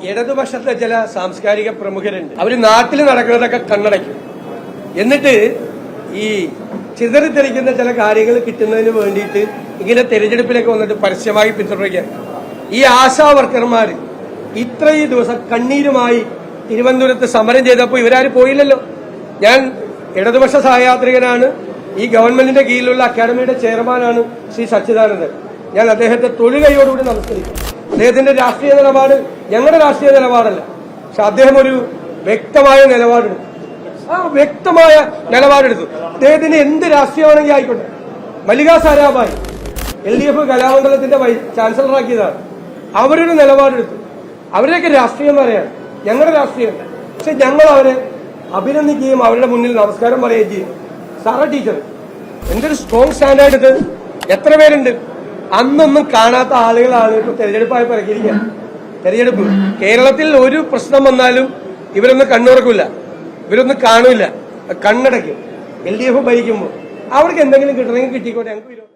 ഇടതുപക്ഷത്തെ ചില സാംസ്കാരിക പ്രമുഖരുണ്ട്. അവര് നാട്ടിൽ നടക്കുന്നതൊക്കെ കണ്ണടയ്ക്കും. എന്നിട്ട് ഈ ചിതറിത്തെറിക്കുന്ന ചില കാര്യങ്ങൾ കിട്ടുന്നതിന് വേണ്ടിയിട്ട് ഇങ്ങനെ തെരഞ്ഞെടുപ്പിലേക്ക് വന്നിട്ട് പരസ്യമായി പിന്തുണയ്ക്കാൻ ഈ ആശാ വർക്കർമാർ ഇത്രയും ദിവസം കണ്ണീരുമായി തിരുവനന്തപുരത്ത് സമരം ചെയ്തപ്പോൾ ഇവരാരും പോയില്ലല്ലോ. ഞാൻ ഇടതുപക്ഷ സഹയാത്രികനാണ്. ഈ ഗവൺമെന്റിന്റെ കീഴിലുള്ള അക്കാദമിയുടെ ചെയർമാനാണ് ശ്രീ സച്ചിദാനന്ദൻ. ഞാൻ അദ്ദേഹത്തെ തൊഴിലുകൈയോടുകൂടി നമസ്കരിക്കും. അദ്ദേഹത്തിന്റെ രാഷ്ട്രീയ നിലപാട് ഞങ്ങളുടെ രാഷ്ട്രീയ നിലപാടല്ല. പക്ഷെ അദ്ദേഹം ഒരു വ്യക്തമായ നിലപാടെടുത്തു. വ്യക്തമായ നിലപാടെടുത്തു. അദ്ദേഹത്തിന് എന്ത് രാഷ്ട്രീയമാണെങ്കിൽ ആയിക്കോട്ടെ. മല്ലിക സാരാഭായ് LDF കലാമണ്ഡലത്തിന്റെ ചാൻസലറാക്കിയതാണ്. അവരൊരു നിലപാടെടുത്തു. അവരുടെയൊക്കെ രാഷ്ട്രീയം പറയാണ്, ഞങ്ങളുടെ രാഷ്ട്രീയമല്ല. പക്ഷെ ഞങ്ങൾ അവരെ അഭിനന്ദിക്കുകയും അവരുടെ മുന്നിൽ നമസ്കാരം പറയുകയും ചെയ്യും. സാറ ടീച്ചർ എന്തൊരു സ്ട്രോങ് സ്റ്റാൻഡായിട്ട് എത്ര പേരുണ്ട്. അന്നൊന്നും കാണാത്ത ആളുകളാണ് ഇപ്പൊ തെരഞ്ഞെടുപ്പായി ഇറക്കിയിരിക്കുക. തെരഞ്ഞെടുപ്പ് കേരളത്തിൽ ഒരു പ്രശ്നം വന്നാലും ഇവരൊന്നും കണ്ണുറക്കില്ല, ഇവരൊന്നും കാണില്ല, കണ്ണടയ്ക്കും. LDF ഭരിക്കുമ്പോൾ അവർക്ക് എന്തെങ്കിലും കിട്ടണമെങ്കിൽ കിട്ടിക്കോട്ടെ, ഞങ്ങൾക്ക് വിരോധം.